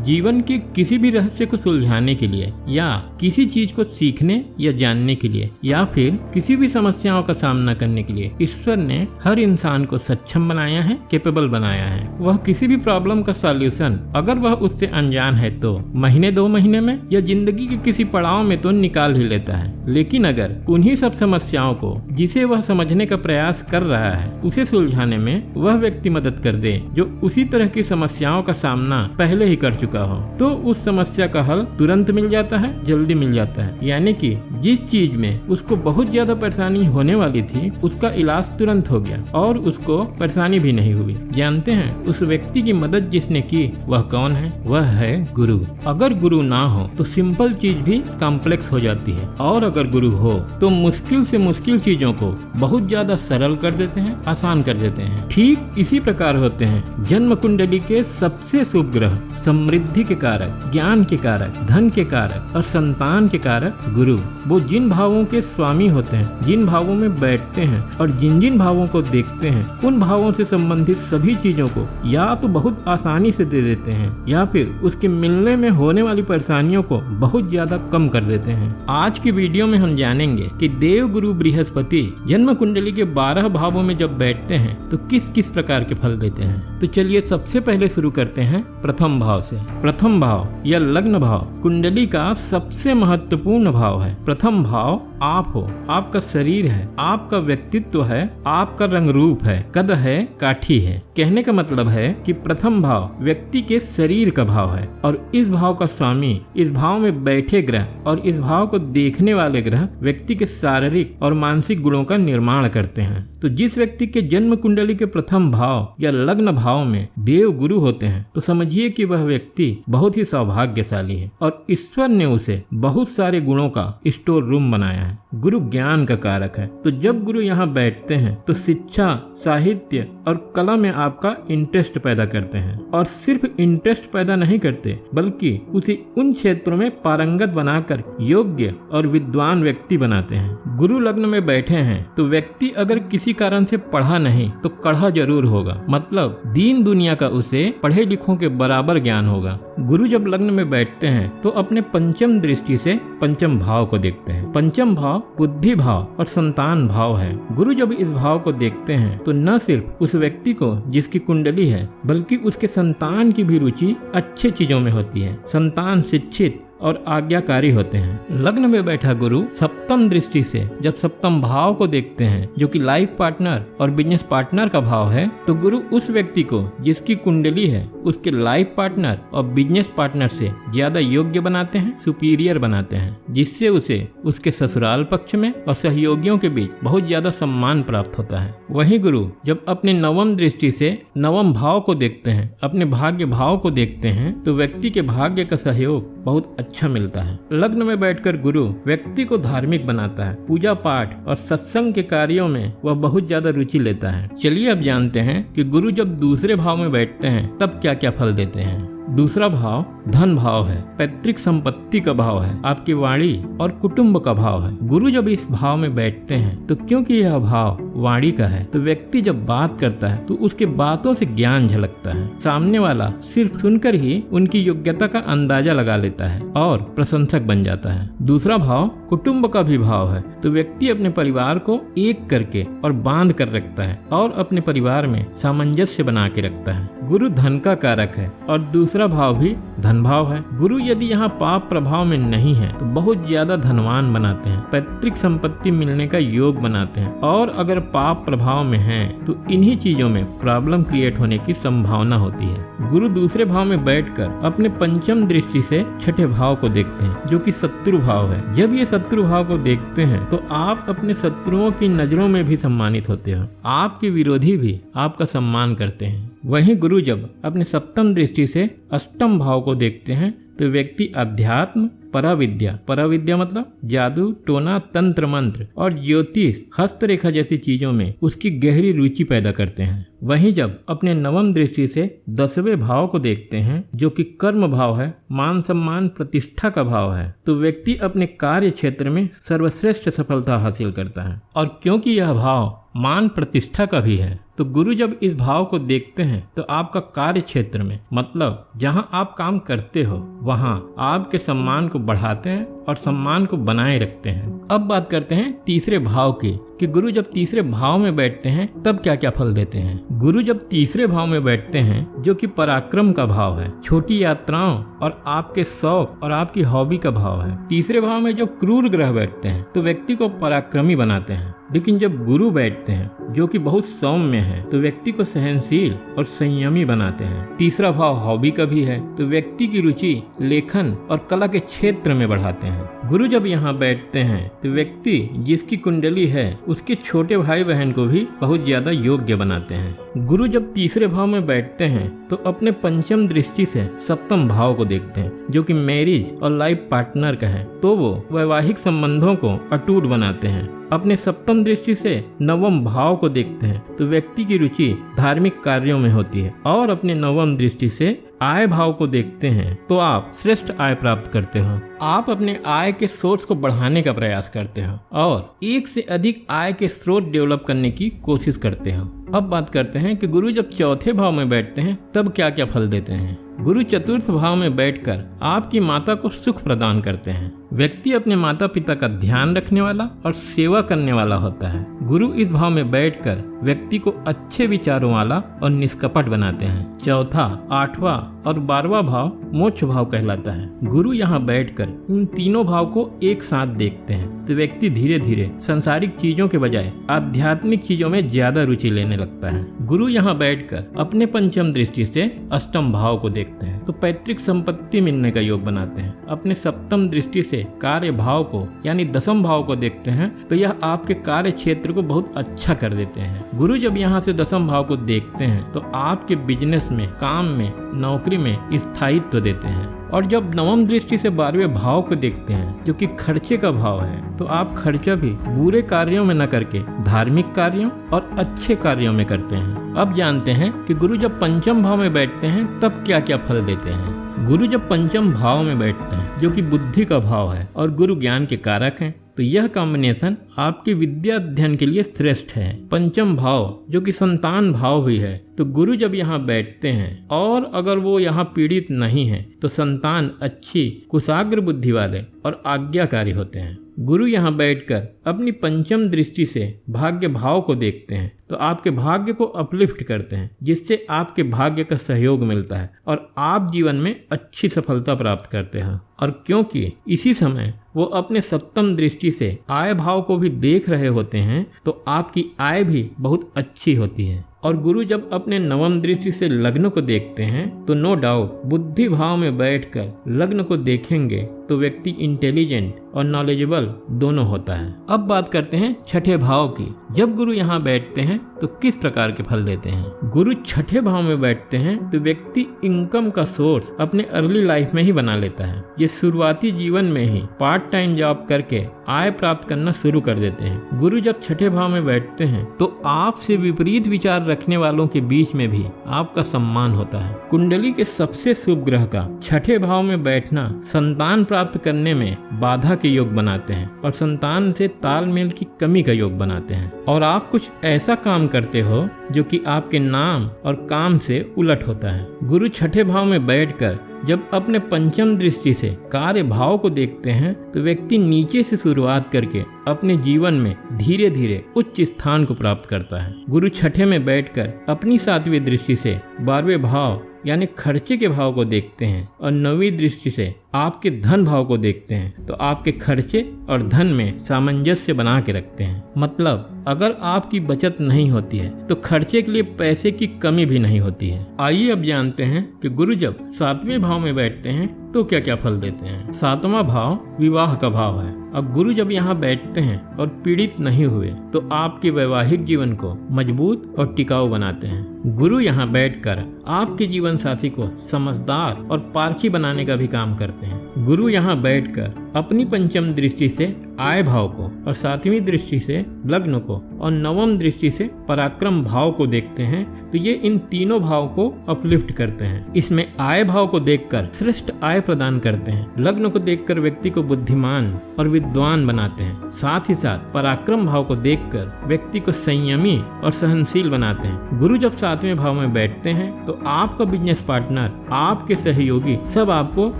जीवन के किसी भी रहस्य को सुलझाने के लिए या किसी चीज को सीखने या जानने के लिए या फिर किसी भी समस्याओं का सामना करने के लिए ईश्वर ने हर इंसान को सक्षम बनाया है, कैपेबल बनाया है। वह किसी भी प्रॉब्लम का सॉल्यूशन अगर वह उससे अनजान है तो महीने 2 महीने में या जिंदगी के किसी पड़ाव में तो निकाल ही लेता है। लेकिन अगर उन्हीं सब समस्याओं को जिसे वह समझने का प्रयास कर रहा है उसे सुलझाने में वह व्यक्ति मदद कर दे जो उसी तरह की समस्याओं का सामना पहले ही कर चुका हो, तो उस समस्या का हल तुरंत मिल जाता है, जल्दी मिल जाता है। यानी कि जिस चीज में उसको बहुत ज्यादा परेशानी होने वाली थी उसका इलाज तुरंत हो गया और उसको परेशानी भी नहीं हुई। जानते हैं उस व्यक्ति की मदद जिसने की वह कौन है? वह है गुरु। अगर गुरु ना हो तो सिंपल चीज भी कॉम्प्लेक्स हो जाती है और अगर गुरु हो तो मुश्किल से मुश्किल चीजों को बहुत ज्यादा सरल कर देते हैं, आसान कर देते हैं। ठीक इसी प्रकार होते हैं जन्म कुंडली के सबसे शुभ ग्रह, समृद्धि के कारक, ज्ञान के कारक, धन के कारक और संतान के कारक गुरु। वो जिन भावों के स्वामी होते हैं, जिन भावों में बैठते हैं और जिन जिन भावों को देखते हैं, उन भावों से संबंधित सभी चीजों को या तो बहुत आसानी से दे देते हैं या फिर उसके मिलने में होने वाली परेशानियों को बहुत ज्यादा कम कर देते हैं। आज की वीडियो में हम जानेंगे कि देव गुरु बृहस्पति जन्म कुंडली के 12 भावों में जब बैठते हैं तो किस किस प्रकार के फल देते हैं। तो चलिए सबसे पहले शुरू करते हैं प्रथम भाव से। प्रथम भाव या लग्न भाव कुंडली का सबसे महत्वपूर्ण भाव है। प्रथम भाव आप हो, आपका शरीर है, आपका व्यक्तित्व है, आपका रंग रूप है, कद है, काठी है। कहने का मतलब है कि प्रथम भाव व्यक्ति के शरीर का भाव है और इस भाव का स्वामी, इस भाव में बैठे ग्रह और इस भाव को देखने वाले ग्रह व्यक्ति के शारीरिक और मानसिक गुणों का निर्माण करते हैं। तो जिस व्यक्ति के जन्म कुंडली के प्रथम भाव या लग्न भाव में देव गुरु होते हैं तो समझिए कि वह व्यक्ति बहुत ही सौभाग्यशाली है और ईश्वर ने उसे बहुत सारे गुणों का स्टोर रूम बनाया है। गुरु ज्ञान का कारक है, तो जब गुरु यहाँ बैठते हैं तो शिक्षा, साहित्य और कला में आपका इंटरेस्ट पैदा करते हैं और सिर्फ इंटरेस्ट पैदा नहीं करते बल्कि उसे उन क्षेत्रों में पारंगत बनाकर योग्य और विद्वान व्यक्ति बनाते हैं। गुरु लग्न में बैठे हैं तो व्यक्ति अगर किसी कारण से पढ़ा नहीं तो कढ़ा जरूर होगा, मतलब दीन दुनिया का उसे पढ़े लिखों के बराबर ज्ञान होगा। गुरु जब लग्न में बैठते हैं तो अपने पंचम दृष्टि से पंचम भाव को देखते हैं। पंचम भाव बुद्धि भाव और संतान भाव है। गुरु जब इस भाव को देखते हैं तो न सिर्फ उस व्यक्ति को जिसकी कुंडली है बल्कि उसके संतान की भी रुचि अच्छी चीजों में होती है। संतान शिक्षित और आज्ञाकारी होते हैं। लग्न में बैठा गुरु सप्तम दृष्टि से जब सप्तम भाव को देखते हैं जो कि लाइफ पार्टनर और बिजनेस पार्टनर का भाव है, तो गुरु उस व्यक्ति को जिसकी कुंडली है उसके लाइफ पार्टनर और बिजनेस पार्टनर से ज्यादा योग्य बनाते हैं, सुपीरियर बनाते हैं, जिससे उसे उसके ससुराल पक्ष में और सहयोगियों के बीच बहुत ज्यादा सम्मान प्राप्त होता है। वहीं गुरु जब अपने नवम दृष्टि से नवम भाव को देखते हैं, अपने भाग्य भाव को देखते हैं, तो व्यक्ति के भाग्य का सहयोग बहुत अच्छा मिलता है। लग्न में बैठकर गुरु व्यक्ति को धार्मिक बनाता है। पूजा पाठ और सत्संग के कार्यों में वह बहुत ज्यादा रुचि लेता है। चलिए अब जानते हैं कि गुरु जब दूसरे भाव में बैठते हैं तब क्या क्या फल देते हैं। दूसरा भाव धन भाव है, पैतृक संपत्ति का भाव है, आपकी वाणी और कुटुंब का भाव है। गुरु जब इस भाव में बैठते हैं तो क्योंकि यह भाव वाणी का है तो व्यक्ति जब बात करता है तो उसके बातों से ज्ञान झलकता है। सामने वाला सिर्फ सुनकर ही उनकी योग्यता का अंदाजा लगा लेता है और प्रशंसक बन जाता है। दूसरा भाव कुटुंब का भी भाव है, तो व्यक्ति अपने परिवार को एक करके और बांध कर रखता है और अपने परिवार में सामंजस्य बना के रखता है। गुरु धन का कारक है और दूसरा भाव भी धन भाव है। गुरु यदि यहाँ पाप प्रभाव में नहीं है तो बहुत ज्यादा धनवान बनाते हैं, पैतृक संपत्ति मिलने का योग बनाते हैं, और अगर पाप प्रभाव में है तो इन्हीं चीजों में प्रॉब्लम क्रिएट होने की संभावना होती है। गुरु दूसरे भाव में बैठकर अपने पंचम दृष्टि से छठे भाव को देखते हैं जो कि शत्रु भाव है। जब ये शत्रु भाव को देखते हैं तो आप अपने शत्रुओं की नजरों में भी सम्मानित होते हो, आपके विरोधी भी आपका सम्मान करते हैं। वहीं गुरु जब अपने सप्तम दृष्टि से अष्टम भाव को देखते हैं तो व्यक्ति अध्यात्म, पराविद्या मतलब जादू, टोना, तंत्र मंत्र और ज्योतिष, हस्तरेखा जैसी चीजों में उसकी गहरी रुचि पैदा करते हैं। वहीं जब अपने नवम दृष्टि से 10वें भाव को देखते हैं जो कि कर्म भाव है, मान सम्मान प्रतिष्ठा का भाव है, तो व्यक्ति अपने कार्य क्षेत्र में सर्वश्रेष्ठ सफलता हासिल करता है। और क्योंकि यह भाव मान प्रतिष्ठा का भी है तो गुरु जब इस भाव को देखते हैं तो आपका कार्य क्षेत्र में, मतलब जहां आप काम करते हो, वहां आपके सम्मान को बढ़ाते हैं और सम्मान को बनाए रखते हैं। अब बात करते हैं तीसरे भाव की कि गुरु जब तीसरे भाव में बैठते हैं तब क्या क्या फल देते हैं। गुरु जब तीसरे भाव में बैठते हैं, जो कि पराक्रम का भाव है, छोटी यात्राओं और आपके शौक और आपकी हॉबी का भाव है। तीसरे भाव में जब क्रूर ग्रह बैठते हैं तो व्यक्ति को पराक्रमी बनाते हैं, लेकिन जब गुरु बैठते हैं जो कि बहुत सौम्य है तो व्यक्ति को सहनशील और संयमी बनाते हैं। तीसरा भाव हॉबी का भी है, तो व्यक्ति की रुचि लेखन और कला के क्षेत्र में बढ़ाते हैं। गुरु जब यहाँ बैठते हैं तो व्यक्ति जिसकी कुंडली है उसके छोटे भाई बहन को भी बहुत ज्यादा योग्य बनाते हैं। गुरु जब तीसरे भाव में बैठते हैं तो अपने पंचम दृष्टि से सप्तम भाव को देखते हैं, जो कि मैरिज और लाइफ पार्टनर का है, तो वो वैवाहिक संबंधों को अटूट बनाते हैं। अपने सप्तम दृष्टि से नवम भाव को देखते हैं तो व्यक्ति की रुचि धार्मिक कार्यों में होती है, और अपने नवम दृष्टि से आय भाव को देखते हैं तो आप श्रेष्ठ आय प्राप्त करते हो। आप अपने आय के सोर्स को बढ़ाने का प्रयास करते हो और एक से अधिक आय के स्रोत डेवलप करने की कोशिश करते हो। अब बात करते हैं कि गुरु जब चौथे भाव में बैठते हैं तब क्या क्या फल देते हैं। गुरु चतुर्थ भाव में बैठकर आपकी माता को सुख प्रदान करते हैं। व्यक्ति अपने माता पिता का ध्यान रखने वाला और सेवा करने वाला होता है। गुरु इस भाव में बैठकर व्यक्ति को अच्छे विचारों वाला और निष्कपट बनाते हैं। चौथा, आठवां और 12वां भाव मोक्ष भाव कहलाता है। गुरु यहाँ बैठकर इन तीनों भाव को एक साथ देखते हैं तो व्यक्ति धीरे धीरे सांसारिक चीजों के बजाय आध्यात्मिक चीजों में ज्यादा रुचि लेने लगता है। गुरु यहाँ बैठकर अपने पंचम दृष्टि से अष्टम भाव को देखते हैं तो पैतृक संपत्ति मिलने का योग बनाते हैं। अपने सप्तम दृष्टि से कार्य भाव को यानी दसम भाव को देखते हैं तो यह आपके कार्य क्षेत्र को बहुत अच्छा कर देते हैं। गुरु जब यहाँ से दसम भाव को देखते हैं तो आपके बिजनेस में, काम में, नौकरी में स्थायित्व देते हैं। और जब नवम दृष्टि से 12वें भाव को देखते हैं जो कि खर्चे का भाव है, तो आप खर्चा भी बुरे कार्यों में न करके धार्मिक कार्यों और अच्छे कार्यों में करते हैं। अब जानते हैं कि गुरु जब पंचम भाव में बैठते हैं तब क्या क्या फल देते हैं। गुरु जब पंचम भाव में बैठते हैं जो कि बुद्धि का भाव है और गुरु ज्ञान के कारक हैं, तो यह कॉम्बिनेशन आपके विद्या अध्ययन के लिए श्रेष्ठ है। पंचम भाव जो कि संतान भाव भी है, तो गुरु जब यहाँ बैठते हैं और अगर वो यहाँ पीड़ित नहीं है तो संतान अच्छी, कुशाग्र बुद्धि वाले और आज्ञाकारी होते हैं। गुरु यहाँ बैठकर अपनी पंचम दृष्टि से भाग्य भाव को देखते हैं तो आपके भाग्य को अपलिफ्ट करते हैं, जिससे आपके भाग्य का सहयोग मिलता है और आप जीवन में अच्छी सफलता प्राप्त करते हैं। और क्योंकि इसी समय वो अपने सप्तम दृष्टि से आय भाव को भी देख रहे होते हैं तो आपकी आय भी बहुत अच्छी होती है। और गुरु जब अपने नवम दृष्टि से लग्न को देखते हैं तो नो डाउट बुद्धि भाव में बैठकर लग्न को देखेंगे तो व्यक्ति इंटेलिजेंट और नॉलेजेबल दोनों होता है। अब बात करते हैं छठे भाव की। जब गुरु यहाँ बैठते हैं तो किस प्रकार के फल देते हैं। गुरु छठे भाव में बैठते हैं तो व्यक्ति इनकम का सोर्स अपने अर्ली लाइफ में ही बना लेता है। ये शुरुआती जीवन में ही पार्ट टाइम जॉब करके आय प्राप्त करना शुरू कर देते हैं। गुरु जब छठे भाव में बैठते हैं तो आपसे विपरीत विचार रखने वालों के बीच में भी आपका सम्मान होता है। कुंडली के सबसे शुभ ग्रह का छठे भाव में बैठना संतान प्राप्त करने में बाधा के योग बनाते हैं और संतान से तालमेल की कमी का योग बनाते हैं। और आप कुछ ऐसा काम करते हो जो कि आपके नाम और काम से उलट होता है। गुरु छठे भाव में बैठकर जब अपने पंचम दृष्टि से कार्य भाव को देखते हैं तो व्यक्ति नीचे से शुरुआत करके अपने जीवन में धीरे धीरे उच्च स्थान को प्राप्त करता है। गुरु छठे में बैठकर अपनी सातवीं दृष्टि से 12वें भाव यानी खर्चे के भाव को देखते हैं और 9वीं दृष्टि से आपके धन भाव को देखते हैं तो आपके खर्चे और धन में सामंजस्य बना के रखते हैं। मतलब अगर आपकी बचत नहीं होती है तो खर्चे के लिए पैसे की कमी भी नहीं होती है। आइए अब जानते हैं कि गुरु जब 7वें भाव में बैठते हैं तो क्या क्या फल देते हैं। 7वां भाव विवाह का भाव है। अब गुरु जब यहाँ बैठते हैं और पीड़ित नहीं हुए तो आपके वैवाहिक जीवन को मजबूत और टिकाऊ बनाते हैं। गुरु यहाँ बैठकर आपके जीवन साथी को समझदार और पारखी बनाने का भी काम करते हैं। गुरु यहाँ बैठकर अपनी पंचम दृष्टि से आय भाव को और सातवीं दृष्टि से लग्न को और नवम दृष्टि से पराक्रम भाव को देखते हैं तो ये इन तीनों भाव को अपलिफ्ट करते हैं। इसमें आय भाव को देखकर श्रेष्ठ आय प्रदान करते हैं, लग्न को देखकर व्यक्ति को बुद्धिमान और विद्वान बनाते हैं, साथ ही साथ पराक्रम भाव को देखकर व्यक्ति को संयमी और सहनशील बनाते हैं। गुरु जब सातवें भाव में बैठते हैं तो आपका बिजनेस पार्टनर, आपके सहयोगी सब आपको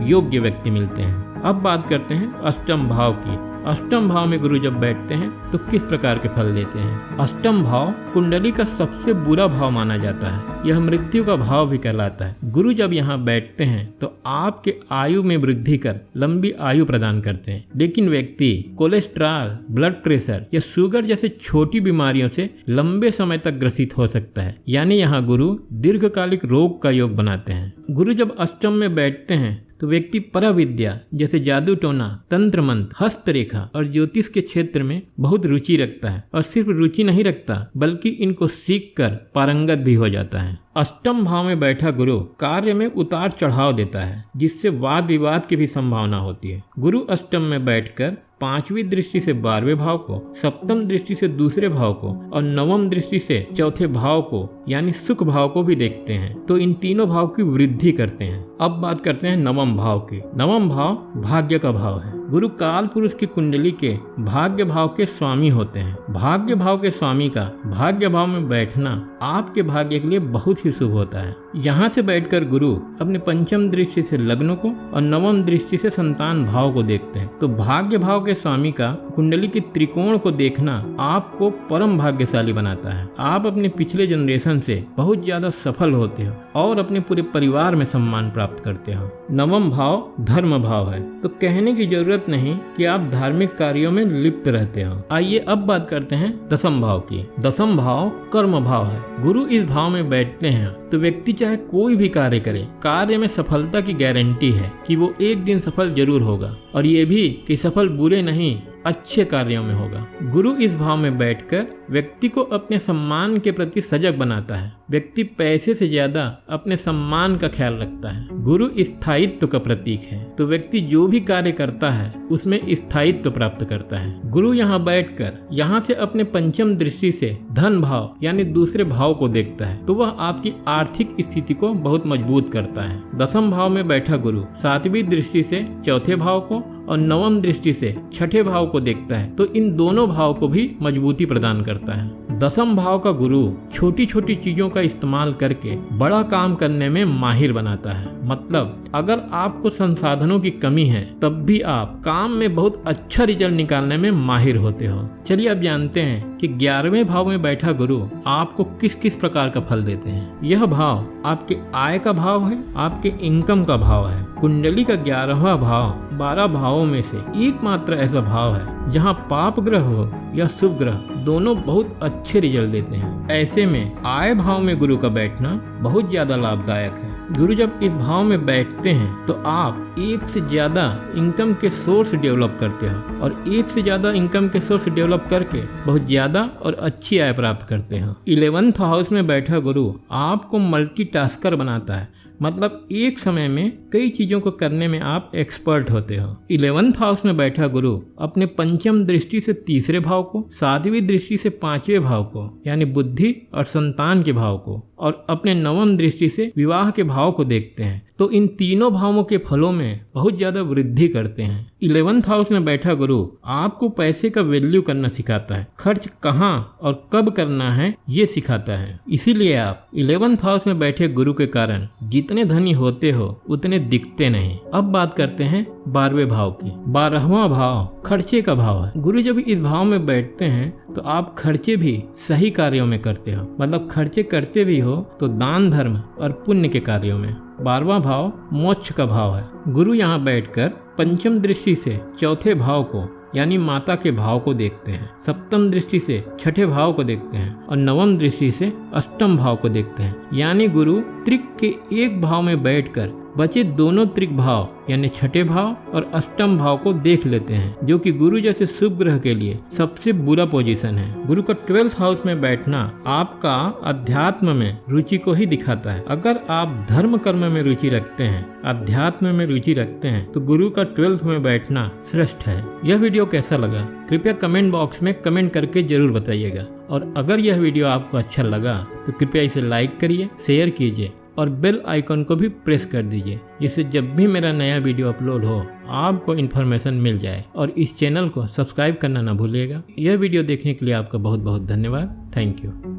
योग्य व्यक्ति मिलते हैं। अब बात करते हैं अष्टम भाव की। अष्टम भाव में गुरु जब बैठते हैं तो किस प्रकार के फल देते हैं। अष्टम भाव कुंडली का सबसे बुरा भाव माना जाता है, यह मृत्यु का भाव भी कहलाता है। गुरु जब यहाँ बैठते हैं तो आपके आयु में वृद्धि कर लंबी आयु प्रदान करते हैं, लेकिन व्यक्ति कोलेस्ट्रॉल, ब्लड प्रेशर या शुगर जैसे छोटी बीमारियों से लंबे समय तक ग्रसित हो सकता है, यानी यहाँ गुरु दीर्घकालिक रोग का योग बनाते हैं। गुरु जब अष्टम में बैठते हैं तो व्यक्ति पराविद्या जैसे जादू टोना, तंत्र मंत्र, हस्तरेखा और ज्योतिष के क्षेत्र में बहुत रुचि रखता है, और सिर्फ रुचि नहीं रखता बल्कि इनको सीख कर पारंगत भी हो जाता है। अष्टम भाव में बैठा गुरु कार्य में उतार चढ़ाव देता है, जिससे वाद विवाद की भी संभावना होती है। गुरु अष्टम में बैठकर पांचवी दृष्टि से 12वें भाव को, सप्तम दृष्टि से दूसरे भाव को और नवम दृष्टि से चौथे भाव को यानी सुख भाव को भी देखते हैं, तो इन तीनों भाव की वृद्धि करते हैं। अब बात करते हैं नवम भाव की। नवम भाव भाग्य का भाव है। गुरु काल पुरुष की कुंडली के भाग्य भाव के स्वामी होते हैं। भाग्य भाव के स्वामी का भाग्य भाव में बैठना आपके भाग्य के लिए बहुत ही शुभ होता है। यहाँ से बैठकर गुरु अपने पंचम दृष्टि से लग्न को और नवम दृष्टि से संतान भाव को देखते हैं, तो भाग्य भाव के स्वामी का कुंडली की त्रिकोण को देखना आपको परम भाग्यशाली बनाता है। आप अपने पिछले जनरेशन से बहुत ज्यादा सफल होते हो और अपने पूरे परिवार में सम्मान प्राप्त करते हो। नवम भाव धर्म भाव है, तो कहने की जरूरत नहीं कि आप धार्मिक कार्यों में लिप्त रहते हो। आइए अब बात करते हैं दसम भाव की। दसम भाव कर्म भाव है। गुरु इस भाव में बैठते हैं तो व्यक्ति चाहे कोई भी कार्य करे, कार्य में सफलता की गारंटी है कि वो एक दिन सफल जरूर होगा, और ये भी कि सफल बुरे नहीं अच्छे कार्यों में होगा। गुरु इस भाव में बैठकर व्यक्ति को अपने सम्मान के प्रति सजग बनाता है। व्यक्ति पैसे से ज्यादा अपने सम्मान का ख्याल रखता है। गुरु स्थायित्व का प्रतीक है, तो व्यक्ति जो भी कार्य करता है उसमें स्थायित्व प्राप्त करता है। गुरु यहाँ बैठकर यहाँ से अपने पंचम दृष्टि से धन भाव यानी दूसरे भाव को देखता है, तो वह आपकी आर्थिक स्थिति को बहुत मजबूत करता है। दसम भाव में बैठा गुरु सातवीं दृष्टि से चौथे भाव को और नवम दृष्टि से छठे भाव को देखता है, तो इन दोनों भाव को भी मजबूती प्रदान करता है। दसम भाव का गुरु छोटी छोटी चीजों का इस्तेमाल करके बड़ा काम करने में माहिर बनाता है। मतलब अगर आपको संसाधनों की कमी है तब भी आप काम में बहुत अच्छा रिजल्ट निकालने में माहिर होते हो। चलिए अब जानते हैं कि 11वें भाव में बैठा गुरु आपको किस किस प्रकार का फल देते हैं। यह भाव आपके आय का भाव है, आपके इनकम का भाव है। कुंडली का 11वां भाव 12 भावों में से एकमात्र ऐसा भाव है जहां पाप ग्रह हो या शुभ ग्रह दोनों बहुत अच्छे रिजल्ट देते हैं। ऐसे में आय भाव में गुरु का बैठना बहुत ज्यादा लाभदायक है। गुरु जब इस भाव में बैठते हैं तो आप एक से ज्यादा इनकम के सोर्स डेवलप करते हो, और एक से ज्यादा इनकम के सोर्स डेवलप करके बहुत ज्यादा और अच्छी आय प्राप्त करते हो। 11th हाउस में बैठा गुरु आपको मल्टीटास्कर बनाता है, मतलब एक समय में कई चीजों को करने में आप एक्सपर्ट होते हो। 11th हाउस में बैठा गुरु अपने पंचम दृष्टि से तीसरे भाव को, सातवीं दृष्टि से 5वें भाव को यानी बुद्धि और संतान के भाव को, और अपने नवम दृष्टि से विवाह के भाव को देखते हैं, तो इन तीनों भावों के फलों में बहुत ज्यादा वृद्धि करते हैं। 11th हाउस में बैठा गुरु आपको पैसे का वैल्यू करना सिखाता है, खर्च कहाँ और कब करना है ये सिखाता है। इसीलिए आप 11th हाउस में बैठे गुरु के कारण जितने धनी होते हो उतने दिखते नहीं। अब बात करते हैं 12वें भाव की। 12वां भाव खर्चे का भाव है। गुरु जब इस भाव में बैठते हैं तो आप खर्चे भी सही कार्यों में करते हो, मतलब खर्चे करते भी हो तो दान धर्म और पुण्य के कार्यों में। 12वां भाव मोक्ष का भाव है। गुरु यहाँ बैठकर पंचम दृष्टि से चौथे भाव को यानी माता के भाव को देखते हैं, सप्तम दृष्टि से छठे भाव को देखते हैं और नवम दृष्टि से अष्टम भाव को देखते हैं। यानी गुरु त्रिक के एक भाव में बैठकर बचे दोनों त्रिक भाव यानी छठे भाव और अष्टम भाव को देख लेते हैं, जो कि गुरु जैसे शुभ ग्रह के लिए सबसे बुरा पोजीशन है। गुरु का 12th हाउस में बैठना आपका अध्यात्म में रुचि को ही दिखाता है। अगर आप धर्म कर्म में रुचि रखते हैं, अध्यात्म में रुचि रखते हैं, तो गुरु का 12th में बैठना श्रेष्ठ है। यह वीडियो कैसा लगा कृपया कमेंट बॉक्स में कमेंट करके जरूर बताइएगा। और अगर यह वीडियो आपको अच्छा लगा तो कृपया इसे लाइक करिए, शेयर कीजिए और बेल आइकन को भी प्रेस कर दीजिए, जिससे जब भी मेरा नया वीडियो अपलोड हो आपको इन्फॉर्मेशन मिल जाए। और इस चैनल को सब्सक्राइब करना ना भूलिएगा। यह वीडियो देखने के लिए आपका बहुत बहुत धन्यवाद। Thank you.